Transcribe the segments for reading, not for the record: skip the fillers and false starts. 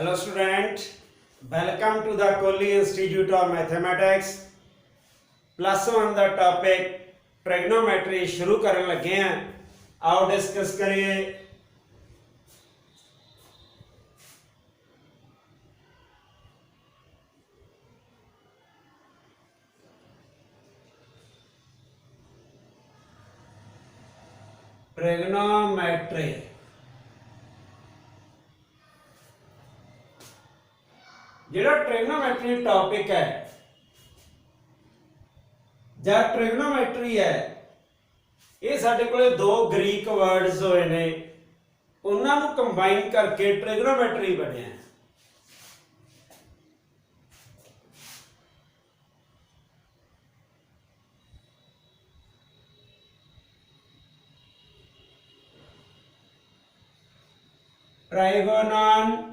Hello student, welcome to the Kohli Institute of Mathematics. Plus 1 का topic trigonometry शुरू करने लगे हैं। आओ डिस्कस करिए। ट्रिग्नोमेट्री ਜਿਹੜਾ ट्रिग्नोमेट्री टॉपिक है ਜਾਂ ट्रिग्नोमेट्री है ये ਸਾਡੇ ਕੋਲੇ ਦੋ ਗ੍ਰੀਕ ਵਰਡਸ ਹੋਏ ਨੇ ਉਹਨਾਂ ਨੂੰ ਕੰਬਾਈਨ ਕਰਕੇ ट्रिग्नोमेट्री ਬਣਿਆ। ट्राइगोनोमेट्रन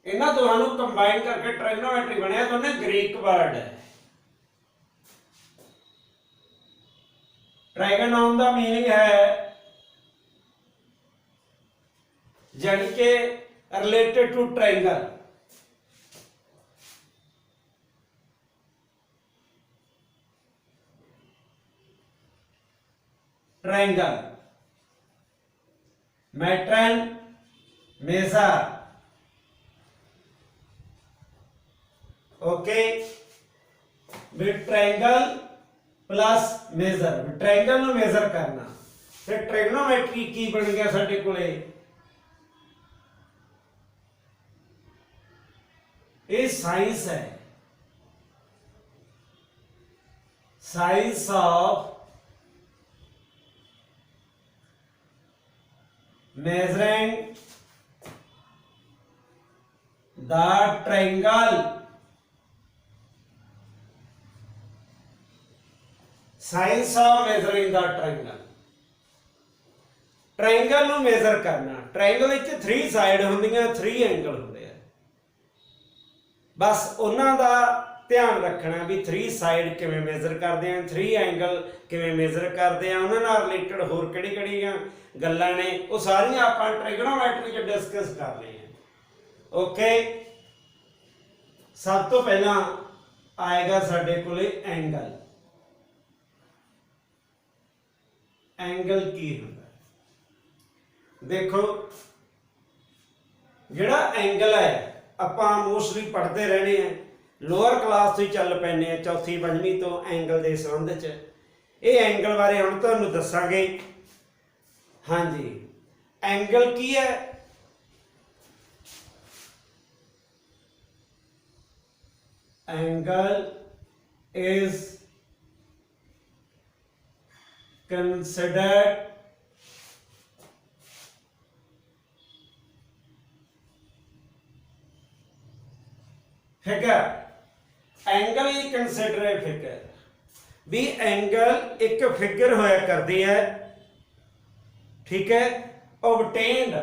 इन्हां दोवां नूं कंबाइन करके ट्रिग्नोमेट्री बनिया। दोनों ग्रीक वर्ड है। ट्राइगोनोन का मीनिंग है यानी कि related to triangle. Triangle metron measure okay भी ट्रायंगल प्लस मेजर ट्रायंगल नु मेजर करना। फिर ट्रिग्नोमेट्री की बन गया साडे कोले ये साइंस है। Science of measuring the triangle science of measuring the triangle. Triangle नु मेजर करना। ट्रायंगल विच 3 साइड होंदियां 3 एंगल होंदे आ। बस उन्हां दा ध्यान रखना भी 3 साइड किवें मेजर करदे आ 3 एंगल किवें मेजर करदे आ उन्हां नाल रिलेटेड होर किहड़ी-किहड़ियां गल्लां ने वो सारियां आपां ट्रिग्नोमेट्री च डिस्कस कर रहे हैं। ओके सब तो पहला आएगा साडे कोले एंगल। एंगल की होंदा देखो जिहड़ा एंगल है आपां मोस्टली पढ़ते रहने हैं लोअर क्लास तो ही चल पैने चौथी पंजवीं तो एंगल के संबंध च ये एंगल बारे हम तुहानूं दसांगे। हाँ जी एंगल की है angle is considered figure। Angle is consider a figure भी एंगल एक फिगर होया करती है ठीक है obtained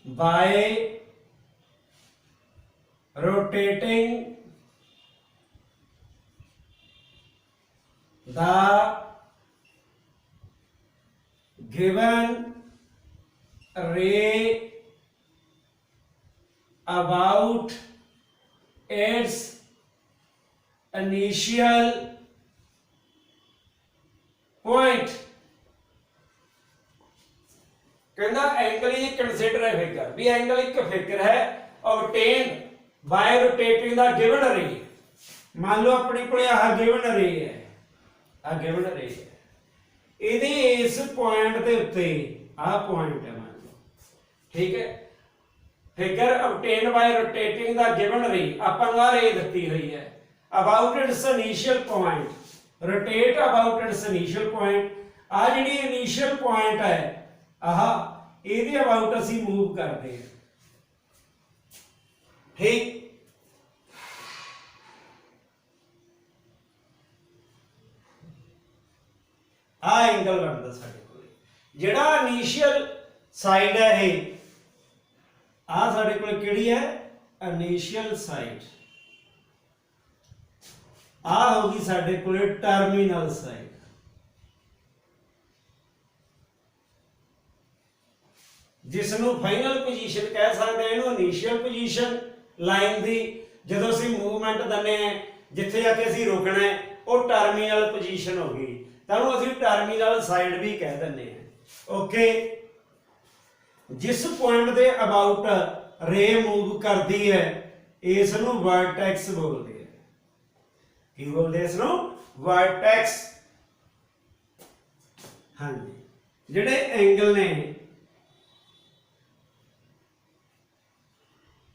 by rotating the given ray about its initial point। कहना angle is consider a figure भी एंगल एक फिगर है obtained by rotating the given ray। मान लो अपने को आह गिवन रे है आ गिवन रे है इहदे इस पॉइंट दे उत्ते आ पॉइंट है मान लो ठीक है। Figure obtained by rotating the given ray अपन आ रे दित्ती हुई है about its initial point rotate about its initial point। आ जिहड़ी इनिशियल पॉइंट है आह इहदे अबाउट असीं मूव करते हैं ठीक। आ एंगल बनता साडे कोल जिहड़ा इनिशियल साइड है ये आ साडे कोल किहड़ी है इनिशियल साइड, आ होगी साडे कोले टर्मिनल साइड। जिसनों फाइनल पोजीशन कह सकते हैं, इन्हों इनिशियल पोजीशन लाइन दी जदों असीं मूवमेंट दने हैं जिथे जाके असीं रोकना है वो टर्मिनल पोजीशन होगी, तो असीं टर्मिनल साइड भी कह दिंदे हैं। ओके, जिस पॉइंट के अबाउट रे मूव करती है इसनों वर्टेक्स बोलते हैं। की बोलते हैं इसनों? वर्टेक्स। हाँ जी, जिहड़े एंगल ने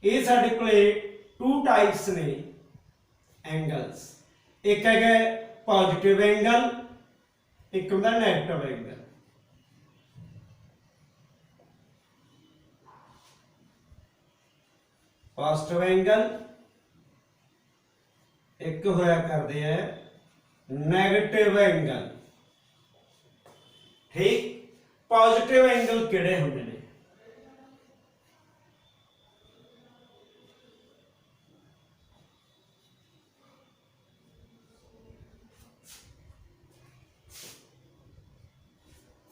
ये साडे कोले टू टाइप्स ने एंगल्स, एक है पॉजिटिव एंगल, एक होंदा नेगेटिव एंगल। पॉजिटिव एंगल एक होया करते हैं नेगेटिव एंगल। ठीक, पॉजिटिव एंगल किहड़े हुंदे ने?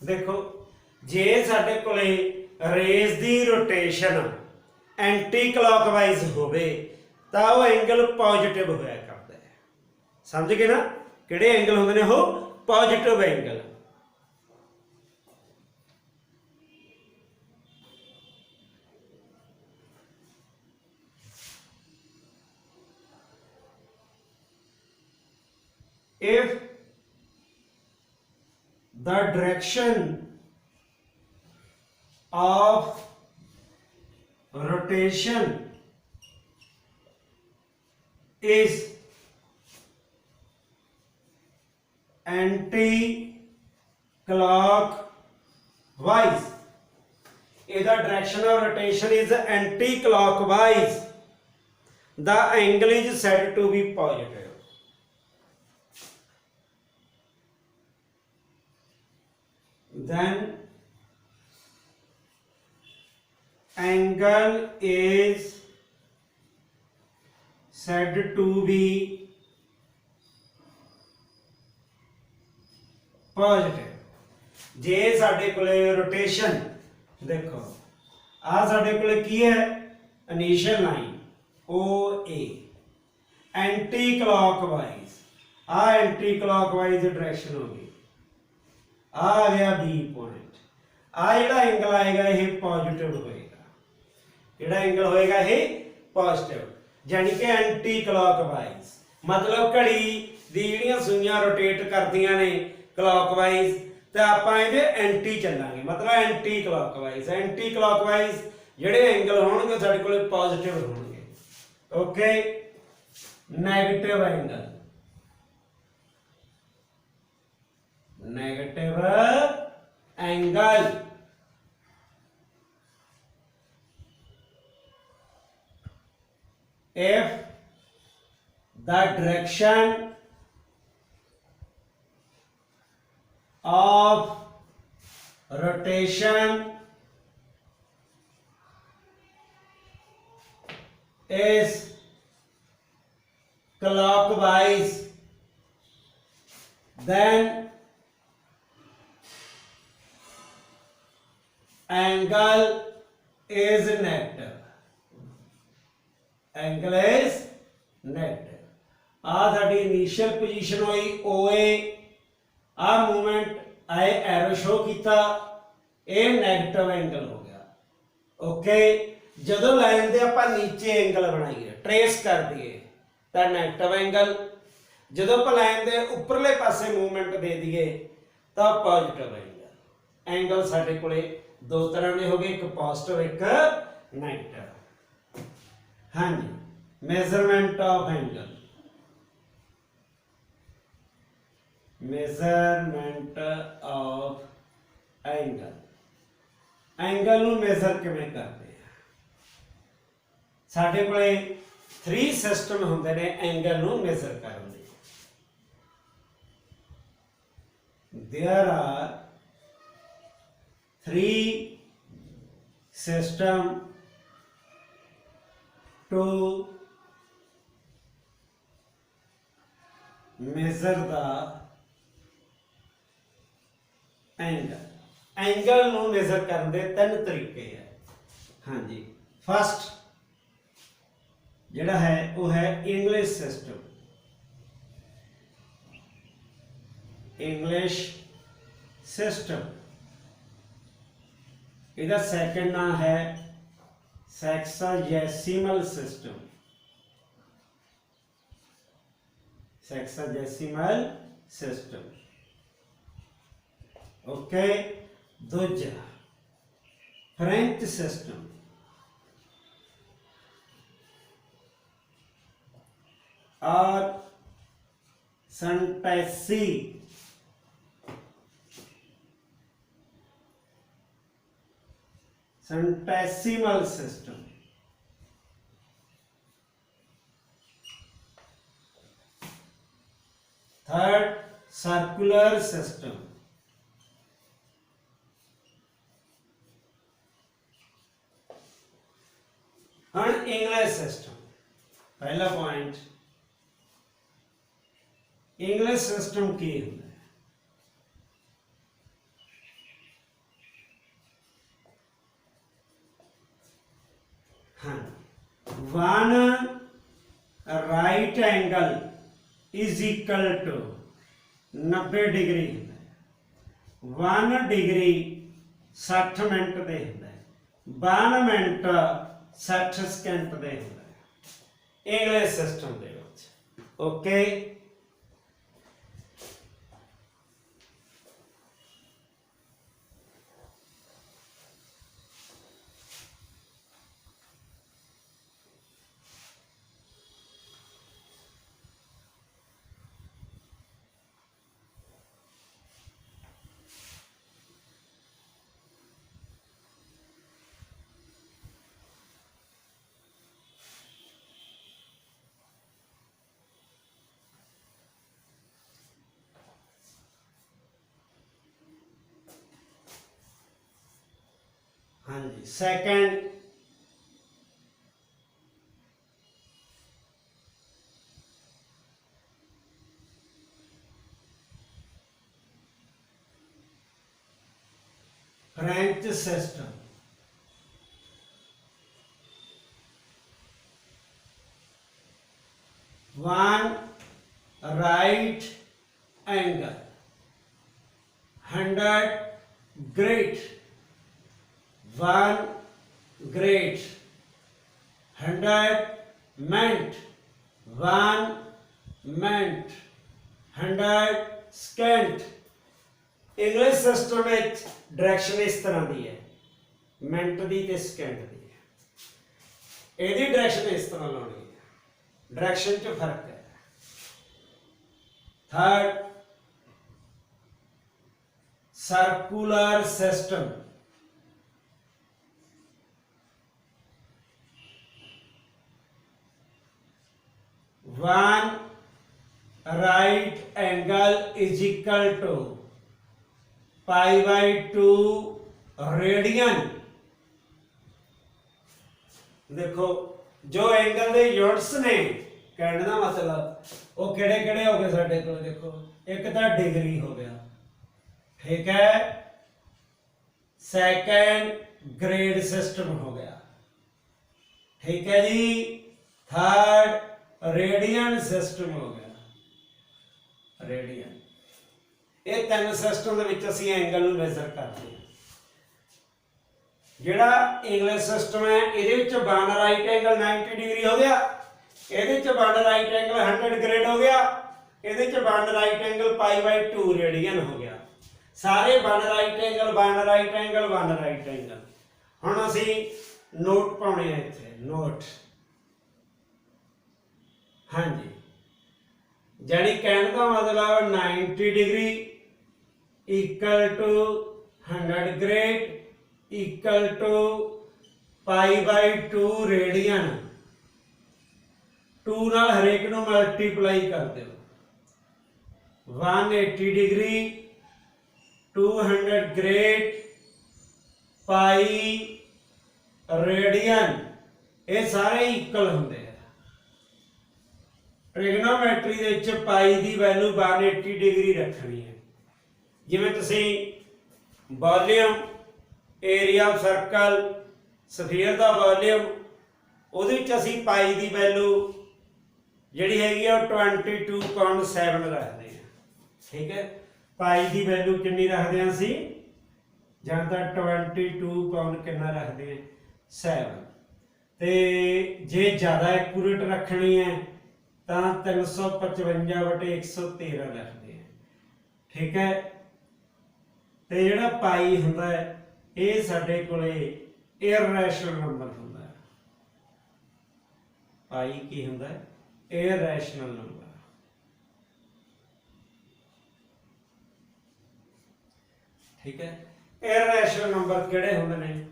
देखो, जे साडे कोले रेस दी रोटेशन एंटी क्लॉकवाइज होवे तां वो एंगल पॉजिटिव होया करदा है। समझ गए ना किहड़े एंगल होंदे ने? वो positive angle. If the direction of rotation is anti-clockwise, if the direction of rotation is anti-clockwise, the angle is said to be positive. Then angle is said to be positive। जे साडे कोले rotation देखो आ साडे कोले की है initial line ओ ए anti clockwise, आ anti clockwise direction होगी, आ गया B point, आ जिहड़ा एंगल आएगा ये पॉजिटिव होएगा। जिहड़ा एंगल होएगा ये पॉजिटिव, यानी कि एंटी क्लॉकवाइज, मतलब घड़ी दी जिहड़ियां सुइयां रोटेट करदियां ने क्लॉकवाइज तो आपां इहदे एंटी चलांगे, मतलब एंटी क्लॉकवाइज। एंटी क्लॉकवाइज जिहड़े एंगल होणगे साडे कोले पॉजिटिव होणगे। Okay, negative angle, negative angle if the direction of rotation is clockwise, then angle is negative, angle is negative। आ साडी इनिशियल पोजीशन हुई ओ ए, आ मूवमेंट आए एरो शो किया, ये नेगेटिव एंगल हो गया। ओके, जदों लाइन दे आपां नीचे एंगल बनाइए ट्रेस कर दिए तो नेगेटिव एंगल, जदों आपां लाइन दे उपरले पासे मूवमेंट दे दिए तो पॉजिटिव एंगल। एंगल साडे कोले दो तरह के हो गए, एक पॉजिटिव एक नेगेटिव। हाँ जी, measurement of angle, measurement of angle, angle नू मेजर किवें करते हैं? साडे कोले 3 सिस्टम होंदे ने एंगल नू मेजर करन दे। There are 3 system to measure the angle। Angle ਨੂੰ मेजर ਕਰਨ ਦੇ ਤਿੰਨ ਤਰੀਕੇ ਹੈ। हाँ जी, फस्ट ਜਿਹੜਾ ਹੈ ਉਹ ਹੈ इंग्लिश सिस्टम। इंग्लिश सिस्टम ਇਹਦਾ ਸੈਕੰਡ ਨਾਮ ਹੈ sexagesimal system. Sexagesimal system, okay. दूजा फ्रेंच सिस्टम। और संटैसी centesimal system. Third circular system. हाँ, इंग्लिश सिस्टम। पहला पॉइंट, इंग्लिश सिस्टम की होता है। हाँ, one right angle is equal to 90 degree होता है। 1 डिग्री 60 मिनट दे होता है। 1 मिनट 60 सेकंड दे होता है इंग्लिश सिस्टम दे विच, ओके। हाँ जी, second French system. One right angle 100 grade 1 grade 100 minute 1 minute 100 second. English system में डायरेक्शन इस तरह की है, मिनट की ते सेकंड की है। यदि डायरेक्शन इस तरह लानी है, डायरेक्शन च फर्क है। Third circular system. One right angle is equal to π/2 radian. देखो जो एंगल के यूनिट्स ने, कहने का मतलब वो केड़े केड़े हो गए साडे कोल। देखो एक तो डिग्री हो गया, ठीक है। सेकंड ग्रेड सिस्टम हो गया, ठीक है जी। थर्ड रेडियन सिस्टम हो गया, रेडियन। ये तीन सिस्टम ਦੇ ਵਿੱਚ ਅਸੀਂ एंगल ਨੂੰ मेजर करते हैं। ਜਿਹੜਾ इंग्लिश सिस्टम है ਇਹਦੇ ਵਿੱਚ 1 राइट एंगल 90 डिग्री हो गया, ਇਹਦੇ ਵਿੱਚ 1 राइट एंगल 100 ग्रेड हो गया, ਇਹਦੇ ਵਿੱਚ 1 राइट एंगल π/2 रेडियन हो गया। सारे 1 right angle 1 right angle 1 right angle. ਹੁਣ ਅਸੀਂ नोट ਪਾਉਣੇ ਆ ਇੱਥੇ, नोट। हाँ जी, जानी कहने का मतलब 90 degree equal to 100 grade equal to π/2 radian. 2 नाल हरेक नूं मल्टीप्लाई कर दो। 180 डिग्री 200 ग्रेड पाई रेडियन। ਇਹ ਸਾਰੇ ਇਕੁਅਲ ਹੁੰਦੇ ਆ। ਟ੍ਰਿਗਨੋਮੈਟਰੀ ਦੇ ਵਿੱਚ ਪਾਈ ਦੀ ਵੈਲਿਊ 180 ਡਿਗਰੀ ਰੱਖਣੀ ਹੈ। ਜਿਵੇਂ ਤੁਸੀਂ volume, area of circle, sphere the volume, ਉਹਦੇ ਵਿੱਚ ਅਸੀਂ ਪਾਈ ਦੀ ਵੈਲਿਊ ਜਿਹੜੀ ਹੈਗੀ ਆ ਉਹ 22.7 ਰੱਖਦੇ ਹਾਂ। ਠੀਕ ਹੈ, ਪਾਈ ਦੀ ਵੈਲਿਊ ਕਿੰਨੀ ਰੱਖਦੇ ਹਾਂ ਅਸੀਂ, ਜਾਂ ਤਾਂ 22 ਕਿੰਨਾ ਰੱਖਦੇ ਹਾਂ 7। ਤੇ ਜੇ ਜ਼ਿਆਦਾ ਐਕੂਰੇਟ ਰੱਖਣੀ ਹੈ ਤਾਂ 355/113 ਰੱਖਦੇ ਹਾਂ। ਠੀਕ ਹੈ, ਤੇ ਜਿਹੜਾ ਪਾਈ ਹੁੰਦਾ ਹੈ ਇਹ ਸਾਡੇ ਕੋਲੇ ਇਰਰੈਸ਼ਨਲ ਨੰਬਰ ਹੁੰਦਾ ਹੈ। ਪਾਈ ਕੀ ਹੁੰਦਾ ਹੈ, ਇਰਰੈਸ਼ਨਲ ਨੰਬਰ। ਠੀਕ ਹੈ, ਇਰਰੈਸ਼ਨਲ ਨੰਬਰ ਕਿਹੜੇ ਹੁੰਦੇ ਨੇ,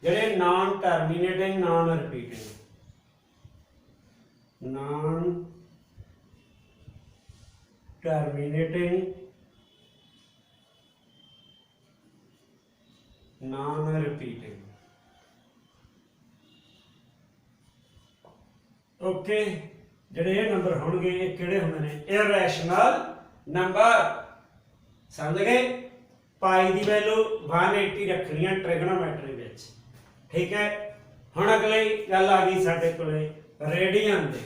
ਜਿਹੜੇ non terminating, non repeating, non terminating, non repeating. Okay, ਜਿਹੜੇ ਇਹ ਨੰਬਰ ਹੋਣਗੇ ਇਹ ਕਿਹੜੇ ਹੁੰਦੇ ਨੇ, ਇਰਰੈਸ਼ਨਲ ਨੰਬਰ। ਸਮਝ ਗਏ, ਪਾਈ ਦੀ ਵੈਲਿਊ 180 ਰੱਖਣੀ ਹੈ ਟ੍ਰਿਗਨੋਮੈਟਰੀ ਵਿੱਚ। ਠੀਕ ਹੈ, ਹੁਣ ਅਗਲੀ ਗੱਲ ਆ ਗਈ ਸਾਡੇ ਕੋਲੇ ਰੇਡੀਅਨ ਦੇ।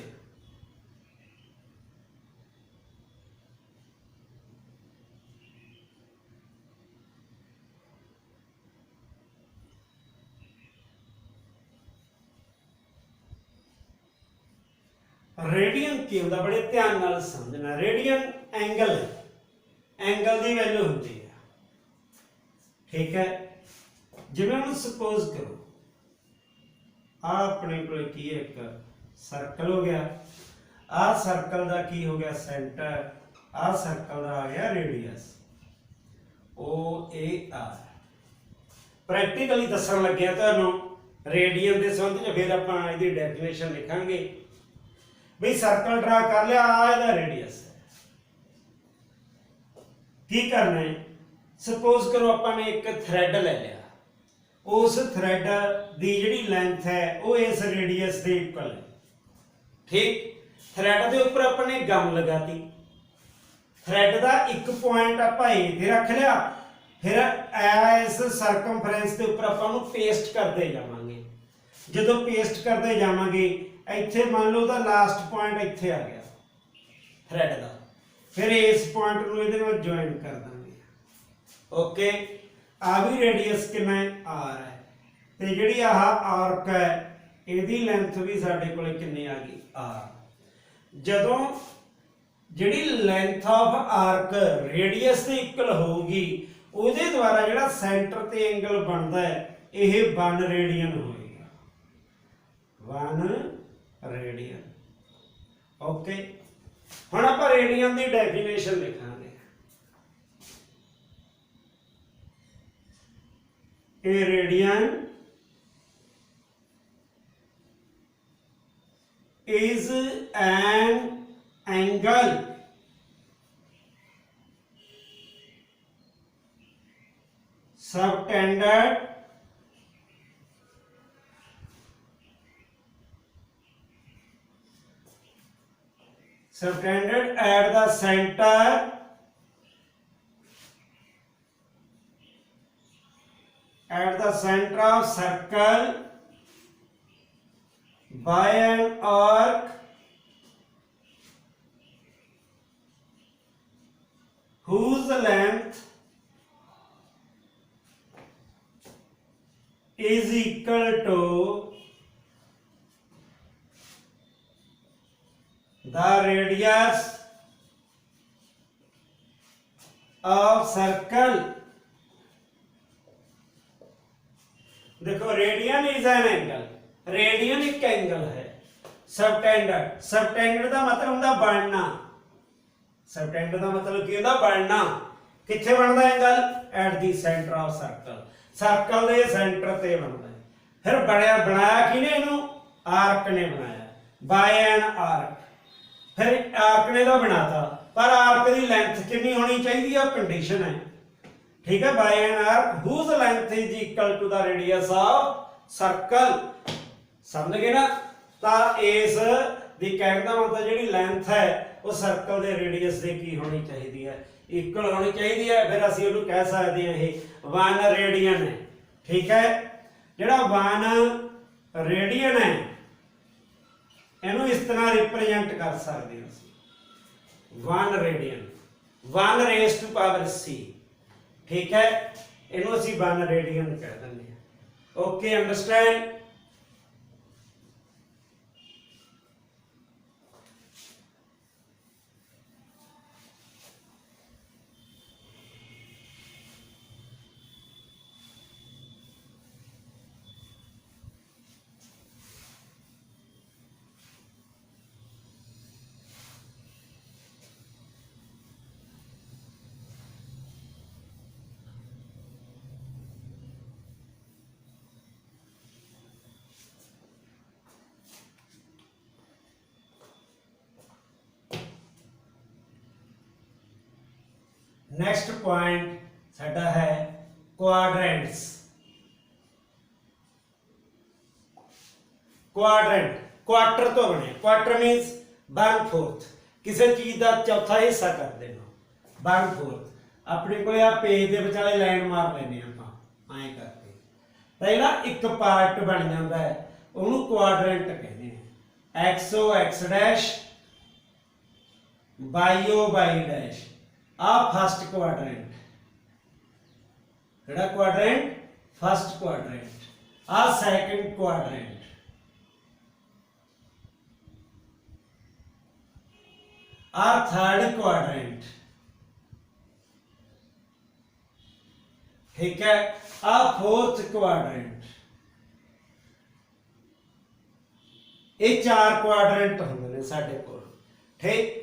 रेडियन की होता, बड़े ध्यान नाल समझना। रेडियन एंगल, एंगल की वैल्यू होती है। ठीक है, जिवें हम सपोज करो अपने को की एक सर्कल हो गया, आ सर्कल का की हो गया सेंटर, आ सर्कल का आ गया रेडियस OAR। प्रैक्टिकली दसन लगे तुहानूं रेडियन के संबंध च, फिर आपां इहदी डेफिनेशन लिखांगे। भी सर्कल ड्रा कर लिया, आ रेडियस है। की करना है, सपोज करो आपने एक थ्रेड ले लिया, उस थ्रेड की जिहड़ी लेंथ है वो इस रेडियस के इक्वल है। ठीक, थ्रेड के उपर अपने गम लगाती, थ्रेड का एक पॉइंट आपां ए ते रख लिया, फिर इस सरकमफ्रेंस के उपर आपां पेस्ट करते जावांगे। जदों पेस्ट करते जावांगे इत्थे मान लो दा लास्ट पॉइंट इत्थे आ गया थ्रेड का, फिर इस पॉइंट नूं इहदे नाल ज्वाइन कर देंगे। ओके, आ भी रेडियस कितना है, आर है, ते जिहड़ी आह आर्क है इहदी लेंथ भी साडे कोले कितनी आ गई, आर। जदों जिहड़ी length of arc radius they equal होगी, ਉਹਦੇ द्वारा ਜਿਹੜਾ सेंटर ते एंगल बनता है यह 1 रेडियन होएगा, 1 रेडियन। ओके, हुण आपां रेडियन की डेफिनेशन लिखांगे। A radian is an angle subtended at the center of circle by an arc whose length is equal to the radius of circle। देखो, radian is an angle, radian एक angle है। Subtended, subtended का मतलब होता बनना, subtended का मतलब की होता बनना। कित्थे बनता angle, at the centre of circle, circle के सेंटर ते बनता है। फिर बनाया किने इहनूं, आर्क ने बनाया, बाय एन आर्क। फिर आर्क ने तो बनाता, पर आर्क की लेंथ कितनी होनी चाहिए, कंडीशन है। ठीक है, by an arc whose length is equal to the radius of circle। समझ गए ना। तो इस दी कहने का मतलब जिहड़ी लेंथ है वो सर्कल के रेडियस से की होनी चाहिए है, इक्वल होनी चाहिए है। फिर असीं उहनूं कह सकते हैं ये 1 रेडियन है। ठीक है, जिहड़ा 1 रेडियन है इहनूं इस तरह रिप्रजेंट कर सकते हैं असीं 1 radian 1 raise to power c। ठीक है, इहनूं असीं 1 रेडियन कह दिंदे हैं। Okay, understand. नेक्स्ट पॉइंट साडा है क्वाड्रेंट्स। क्वाड्रेंट क्वार्टर तो बने, क्वार्टर मीन्स 1/4, किसी चीज का चौथा हिस्सा कर देना 1/4। अपने को आ पेज के विचाले लाइन मार लेने आपां ऐ करके, तो जिहड़ा एक पार्ट बन जाता है उहनूं क्वाड्रेंट कहते हैं। X O X dash, Y O Y dash, आ फर्स्ट क्वाड्रेंट, केड़ा क्वाड्रेंट? First quadrant. आ सैकंड क्वाड्रेंट, आ थर्ड क्वाड्रेंट। ठीक है, आ फोर्थ क्वाड्रेंट। ये 4 क्वाड्रेंट होंगे ने साडे कोल। ठीक,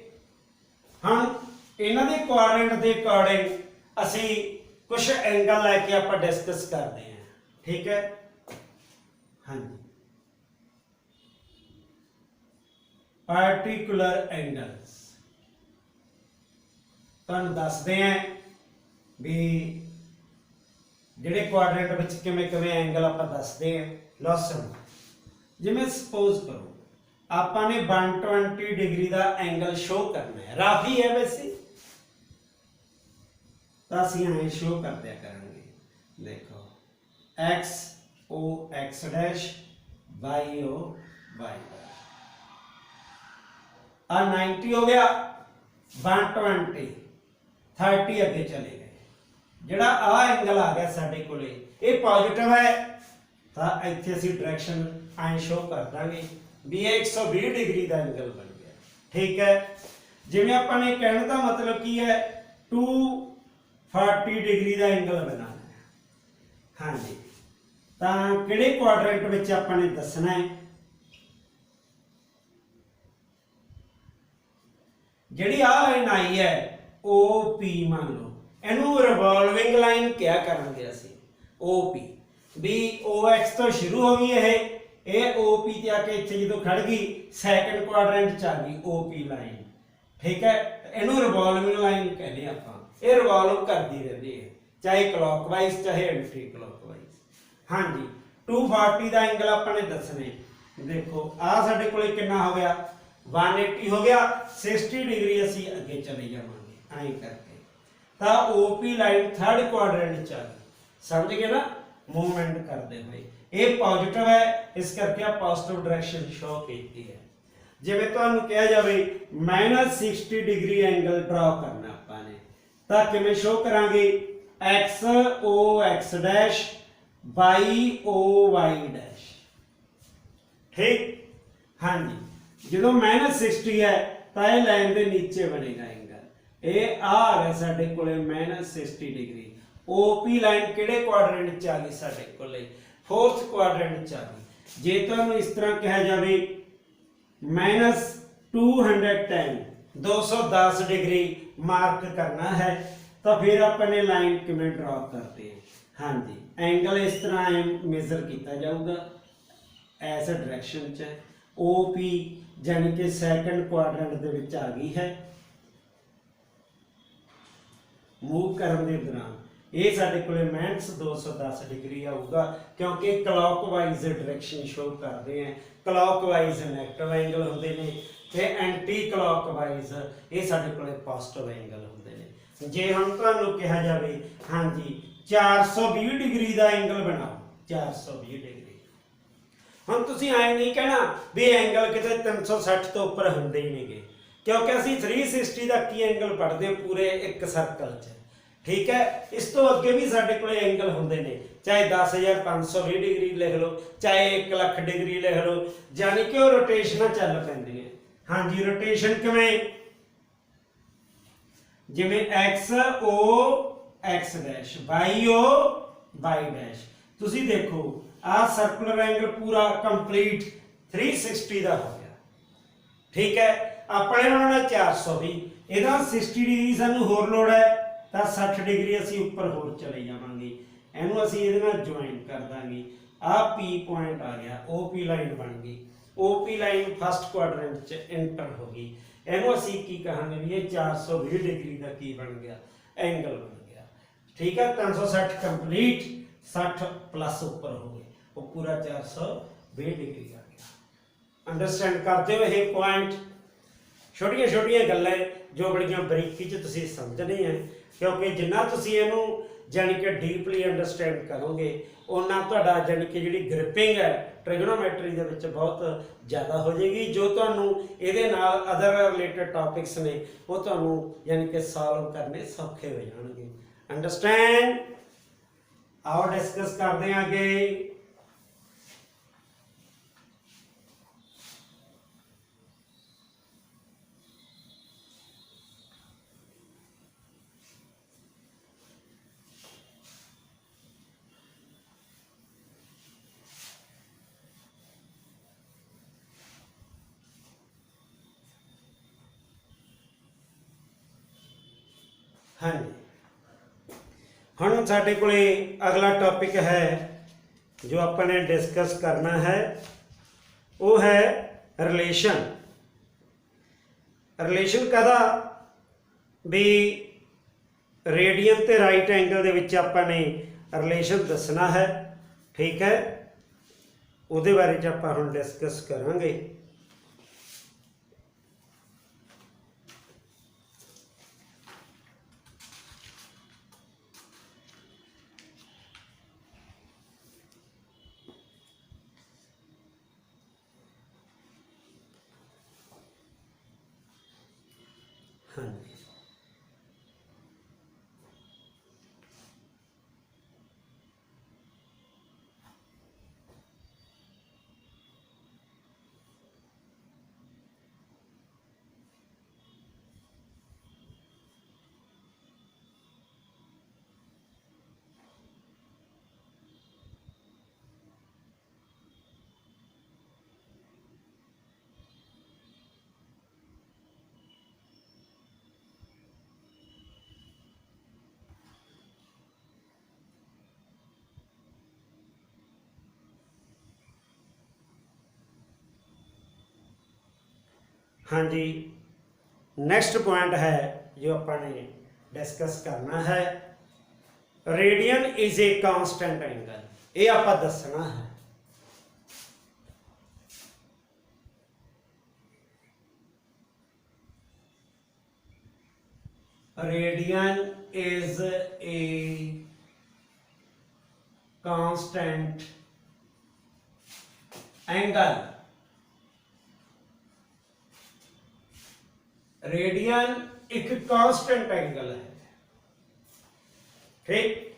हम इन्हां दे क्वाड्रेंट के अकॉर्डिंग असी कुछ एंगल लैके आपां डिस्कस करते हैं। ठीक है, हाँ जी, पार्टिकुलर एंगल्स तुहानूं दसदे हैं भी जिहड़े क्वाड्रेंट विच किवें किवें एंगल आपां दसदे हैं। लो सुणो, जिवें सपोज करो आपां ने 120 डिग्री का एंगल शो करना है, रफ ही है वैसे, तो असीं ऐ शो कर दिया करेंगे। देखो X O X dash, Y O Y dash, आ 90 हो गया, 120 30 अगे चले गए। जिहड़ा आ एंगल आ गया साडे कोले ये पॉजिटिव है, तो इत्थे असीं डायरेक्शन ऐ शो कर देंगे भी 120 डिग्री का एंगल बन गया। ठीक है, जिवें आपां ने कहने का मतलब की है 240 डिग्री का एंगल बनाना है। हाँ जी, तो किहड़े क्वाड्रेंट विच आपां ने दसना है? जिहड़ी आ लाइन आई है ओ पी मान लो, इहनूं रिवॉल्विंग लाइन क्या करांगे असीं? ओ पी भी ओ एक्स तो शुरू हो गई है, ये ओ पी ते आके इत्थे जदों खड़ गई सैकंड क्वाड्रेंट च आ गई ओ पी लाइन। ठीक है, इहनूं रिवॉल्विंग लाइन कहने आपां, ये रिवॉल्व करती रहती है चाहे क्लॉकवाइज चाहे एंटी क्लॉकवाइज। हाँ जी, 240 का एंगल आपने दसने। देखो आ साडे कोले कितना हो गया 180 हो गया, 60 डिग्री असी अगे चले जावांगे ऐ करके। तो ओपी लाइन थर्ड क्वाड्रेंट च आ गई। समझ गए ना, मूवमेंट करते हुए ये पॉजिटिव है, इस करके आप पॉजिटिव डायरेक्शन शो की है। जिवें तुहानूं कहा जाए -60 डिग्री एंगल ड्रॉ करना आपाने, तो किवें शो करांगे? X O X dash, Y O Y dash. ठीक, हाँ जी, जो -60 है तो यह लाइन के नीचे बनेगा एंगल। ये आ गया साडे कोले -60 डिग्री। ओपी लाइन किहड़े क्वाड्रेंट च आ गई साडे कोले? फोर्थ क्वाड्रेंट च आ गई। जे तुहानूं इस तरह कहा जाए -210 डिग्री मार्क करना है, तो फिर अपने लाइन किवें ड्रॉ करते हैं? हाँ जी, एंगल इस तरह मेजर किया जाऊगा इस डायरेक्शन च। ओ पी यानी कि सैकंड क्वाड्रेंट दे विच आ गई है। मूव करने के दौरान ये साडे कोले माइनस 210 डिग्री आऊगा क्योंकि क्लॉकवाइज डायरेक्शन शो करते हैं। क्लॉकवाइज नैगेटिव एंगल होंदे ने ते एंटी क्लॉकवाइज ये साडे कोले पॉजिटिव एंगल होंदे ने। जे हुण तुहानूं कहा जावे हाँ जी 420 डिग्री का एंगल बनाओ 420 डिग्री, हुण तुसीं ऐ नहीं कहना भी एंगल किते 360 तो उपर हुंदे ही नहीं गे क्योंकि असीं 360 तक ही एंगल पढ़ते हैं पूरे एक सर्कल च। ठीक है, इस तो अगे भी साडे कोले एंगल होंदे ने, चाहे 10,520 डिग्री लिख लो, चाहे 1 लाख डिग्री लिख लो, यानी कि वो रोटेशन चल पैंदियां। हाँ जी, रोटेशन किवें जिवें X O X dash Y O Y dash. तुसीं देखो आ सर्कुलर एंगल पूरा कंप्लीट 360 का हो गया। ठीक है, अपने बनाना 420, ਇਹਦਾ 60 डिग्री सानू होर लोड़ है तो 60 डिग्री असी उपर होर चले जावांगे। इहनूं असी इहदे नाल ज्वाइन कर दांगे। आ पी पॉइंट आ गया, ओ पी लाइन बन गई, O P line first quadrant च एंटर हो गई। इहनूं असी की कहांगे भी ये 420 डिग्री का की बन गया एंगल बन गया। ठीक है, 360 कंप्लीट 60 प्लस उपर हो गए, वो पूरा 420 डिग्री आ गया। अंडरस्टैंड करते हो ये पॉइंट? छोटिया छोटिया गल्लां जो बड़ियां बरीकी च तुसीं समझनी है क्योंकि जिन्ना तुसीं इहनूं जानी कि डीपली अंडरस्टैंड करोगे उन्ना तुहाडा जानी कि जिहड़ी ग्रिपिंग है ट्रिगोनोमैट्री दे विच बहुत ज़्यादा हो जाएगी। जो तुहानूं इहदे नाल अदर रिलेटेड टॉपिक्स ने वो तुहानूं यानी कि सॉल्व करने सौखे हो जाणगे। अंडरस्टैंड? आओ डिस्कस करते हैं आगे। हाँ जी, हुण साडे कोले अगला टॉपिक है जो अपने डिस्कस करना है वो है रिलेशन। रिलेशन कहदा भी रेडियन ते राइट एंगल दे विच अपने रिलेशन दसना है। ठीक है, उहदे बारे च आपां हुण डिस्कस करांगे। हाँ जी, हाँ जी, नेक्स्ट पॉइंट है जो अपने डिस्कस करना है radian is a constant angle. ये आप दसना है। Radian is a constant angle. Radian एक कांस्टेंट एंगल है। ठीक,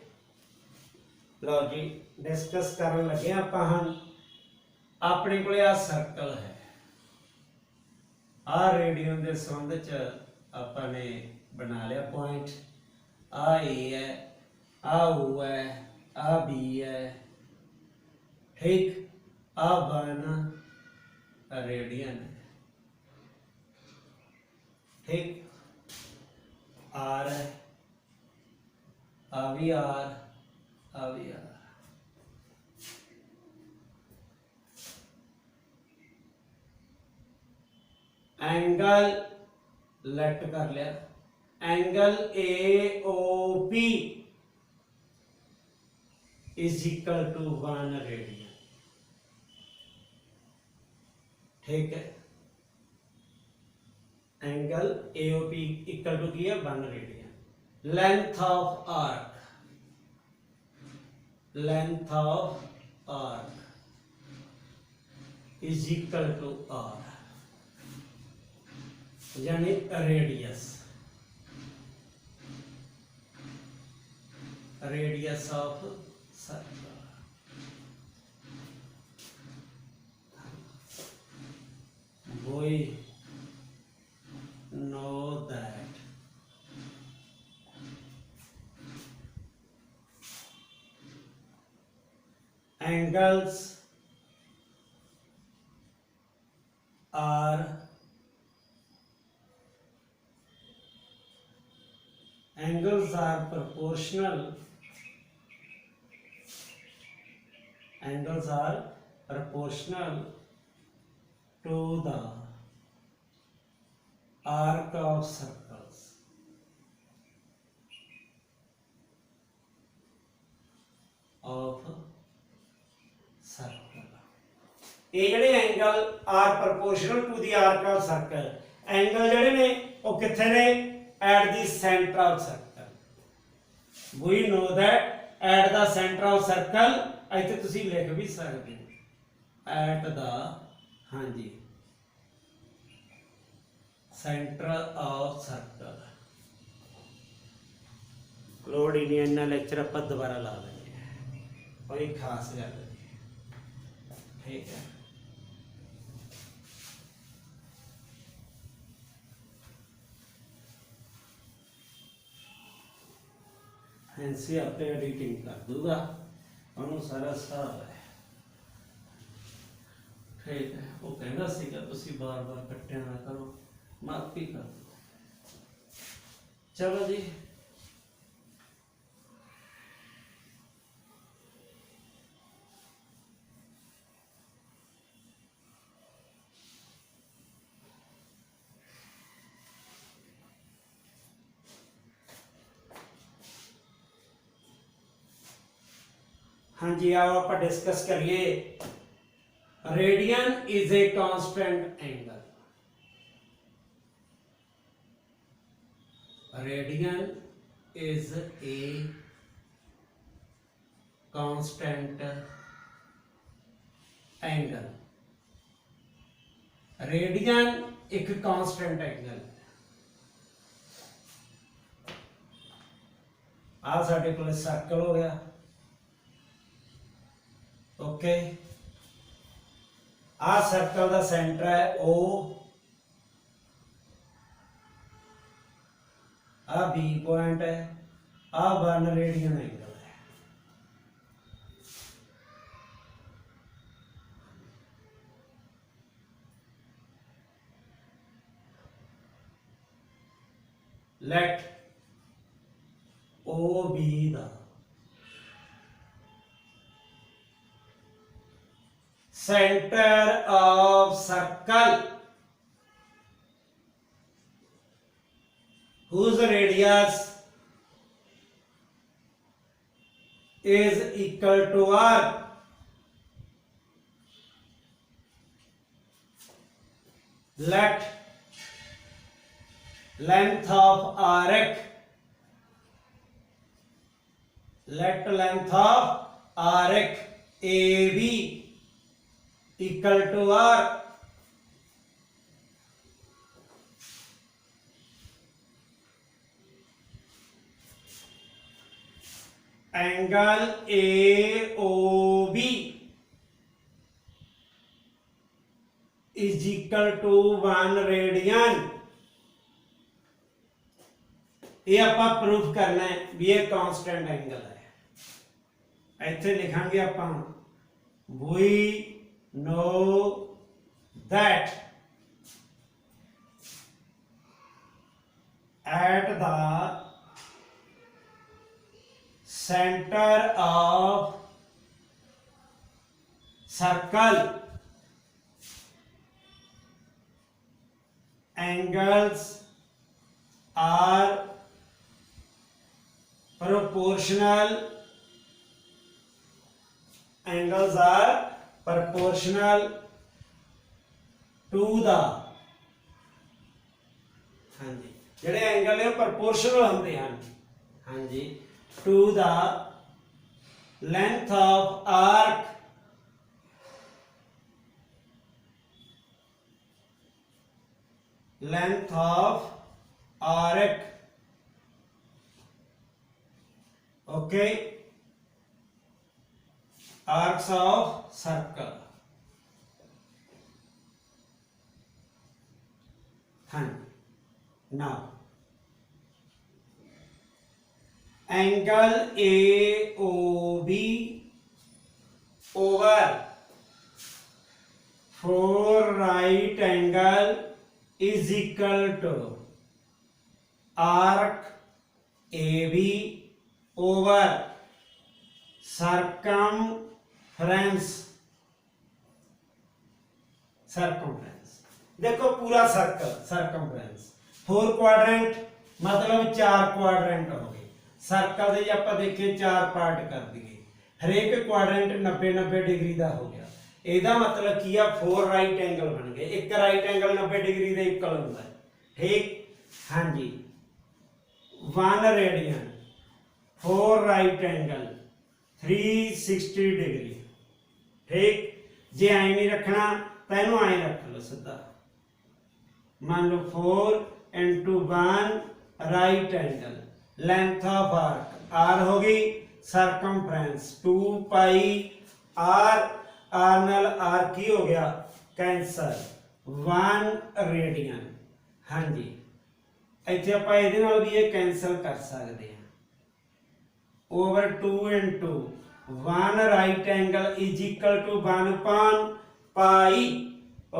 लो जी डिस्कस करन लगे आपां। हम अपने को आ सर्कल है, आ रेडियन के संबंध च आपने बना लिया पॉइंट। आ ए है, आ ओ है, आ बी है। ठीक, आ 1 रेडियन है। ठीक, आर है, आ भी आर, आ भी आर। एंगल लेट कर लिया, angle A O P is equal to 1 radian. ठीक है, एंगल एओपी इक्वल टू की है 1 radian. Length of arc, length of arc is equal to R, यानी radius, radius of circle. We know that angles are proportional, angles are proportional to the arc of circles, of circle। ਇਹ ਜਿਹੜੇ angle are proportional to the arc of circle, angle ਜਿਹੜੇ ਨੇ ਉਹ ਕਿੱਥੇ ਨੇ? At the centre of circle. We know that at the centre of circle, ਇੱਥੇ ਤੁਸੀਂ ਲਿਖ ਵੀ ਸਕਦੇ ਹੋ ਐਟ ਦਾ, ਹਾਂਜੀ, ਸੈਂਟਰ ਆਫ ਸਰਕਲ। ਲੋੜ ਹੀ ਨਹੀਂ, ਇੰਨਾ ਲੈਕਚਰ ਆਪਾਂ ਦੁਬਾਰਾ ਲਾ ਲੈਂਦੇ ਹਾਂ, ਕੋਈ ਖਾਸ ਗੱਲ ਨਹੀਂ। ਠੀਕ ਹੈ, एनसी आपे एडिटिंग कर दूंगा, उन्होंने सारा हिसाब है। ठीक है, वो कहना सीगा तुसी बार बार कट्टिया ना करो, माफी कर दो। चलो जी, हाँ जी, आओ आप डिस्कस करिए। Radian is a constant angle, radian is a constant angle. Radian एक कांस्टेंट एंगल। आ साडे कोल सर्कल हो गया, ओके। आ सर्कल का सेंटर है ओ, आ बी पॉइंट है, आ 1 रेडियन एंगल है। Let O B the center of circle whose radius is equal to r। Let length of arc, let length of arc AB equal to r। Angle AOB is equal to 1 radian. ये ਆਪਾਂ proof करना है भी ये constant angle है। ਇੱਥੇ ਲਿਖਾਂਗੇ ਆਪਾਂ we know that at the center of circle angles are proportional angles are proportional to the हाँ जी ਜਿਹੜੇ एंगल ने proportional होंगे हैं हाँ जी to the length of arc okay arcs of circle now angle AOB over 4 right angle is equal to arc AB over circumference देखो पूरा circle circumference 4 quadrant मतलब 4 quadrant हो गए सर्कल ਦੇ ਜੇ ਆਪਾਂ ਦੇਖੀਏ 4 ਪਾਰਟ ਕਰ ਦਈਏ ਹਰੇਕ ਕੁਆਡਰੈਂਟ 90 90 ਡਿਗਰੀ ਦਾ ਹੋ ਗਿਆ ਇਹਦਾ ਮਤਲਬ ਕੀ ਆ 4 ਰਾਈਟ ਐਂਗਲ ਬਣ ਗਏ ਇੱਕ ਰਾਈਟ ਐਂਗਲ 90 ਡਿਗਰੀ ਦੇ ਇਕੁਅਲ ਹੁੰਦਾ ਹੈ ਠੀਕ ਹਾਂਜੀ 1 ਰੇਡੀਅਨ 4 ਰਾਈਟ ਐਂਗਲ 360 डिग्री ठीक जे आई नहीं रखना तो इनू आई रख लो सीधा मान लो 4 into 1 right angle length of arc R होगी सरकमफ्रेंस 2 पाई आर आर नाल आर की हो गया कैंसल 1 रेडियन हाँ जी इत्थे आपां इहदे नाल भी ये कैंसल कर सकते हैं over 2 into 1 right angle is equal to 1 upon pi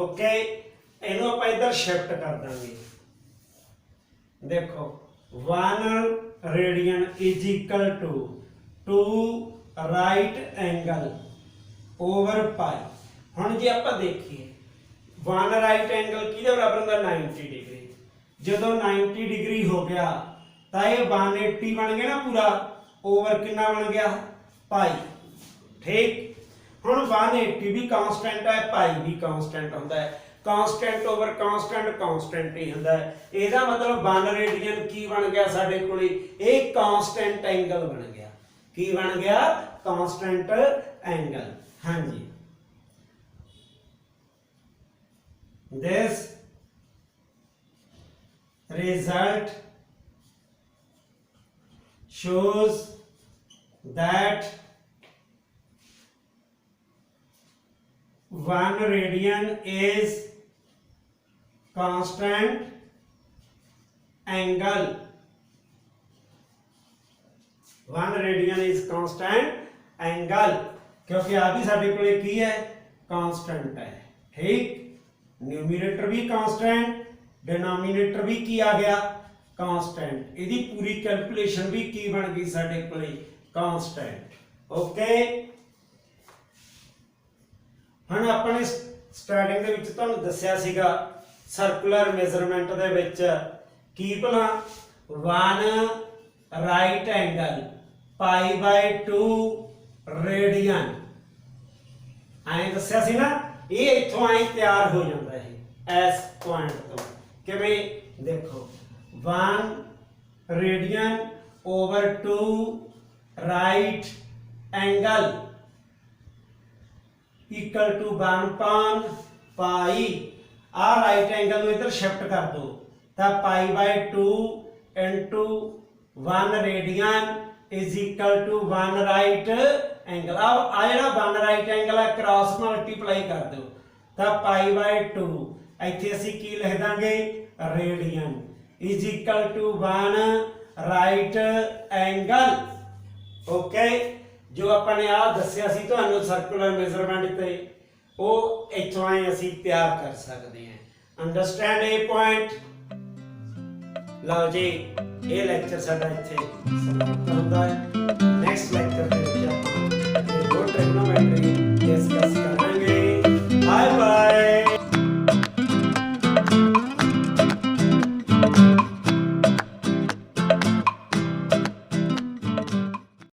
okay ਇਹਨੂੰ ਆਪਾਂ ਇਧਰ ਸ਼ਿਫਟ ਕਰ ਦਾਂਗੇ ਦੇਖੋ 1 radian is equal to 2 right angle over pi ਹੁਣ ਜੇ ਆਪਾਂ ਦੇਖੀਏ 1 right angle ਕਿਹਦੇ ਬਰਾਬਰ ਹੁੰਦਾ 90 डिग्री ਜਦੋਂ 90 डिग्री हो गया ਤਾਂ ਇਹ 180 ਬਣ ਗਿਆ ਨਾ ਪੂਰਾ ओवर कितना बन गया पाई ठीक हुण 180 भी कांस्टेंट है पाई भी कांस्टेंट होंदा है कांस्टेंट ओवर कांस्टेंट कांस्टेंट ही होंदा है ਇਹਦਾ मतलब 1 रेडियन की बन गया ਸਾਡੇ ਕੋਲੇ एक कांस्टेंट एंगल बन गया की बन गया कांस्टेंट एंगल हां जी this result shows that 1 radian is constant angle 1 radian is constant angle क्योंकि आ भी साडे कोले की है कांस्टेंट है ठीक न्यूमरेटर भी कांस्टेंट डिनोमिनेटर भी की आ गया कांस्टेंट ਇਹਦੀ पूरी कैलकुलेशन भी की बन गई साडे कोले कांस्टेंट ओके ਹੁਣ ਆਪਣੇ ਸਟਾਰਟਿੰਗ ਦੇ ਵਿੱਚ ਤੁਹਾਨੂੰ ਦੱਸਿਆ ਸੀਗਾ ਸਰਕੂਲਰ ਮੈਜ਼ਰਮੈਂਟ ਦੇ ਵਿੱਚ ਕੀ ਭਲਾ 1 ਰਾਈਟ ਐਂਗਲ ਪਾਈ ਬਾਈ 2 ਰੇਡੀਅਨ ਐਂ ਦੱਸਿਆ ਸੀ ਨਾ ਇਹ ਇੱਥੋਂ ਐਂ ਤਿਆਰ ਹੋ ਜਾਂਦਾ ਹੈ ਐਸ ਪੁਆਇੰਟ ਤੋਂ ਕਿਵੇਂ ਦੇਖੋ 1 radian over 2 right angle equal to 1 upon pi आ right angle ਨੂੰ इधर shift कर दो ਤਾਂ pi by 2 into 1 radian is equal to 1 right angle अब आ ਜਿਹੜਾ 1 right angle है cross multiply कर दो ਤਾਂ pi by 2 ਇੱਥੇ ਅਸੀਂ ਕੀ ਲਿਖ ਦਾਂਗੇ radian is equal to 1 right angle okay जो अपने आ दसिया सी तुहानू सर्कुलर मेजरमेंट ते ओ इथों आए असी तैयार कर सकते हैं अंडरस्टैंड ए पॉइंट लो जी ये लेक्चर साडा इत्थे समाप्त होंदा है।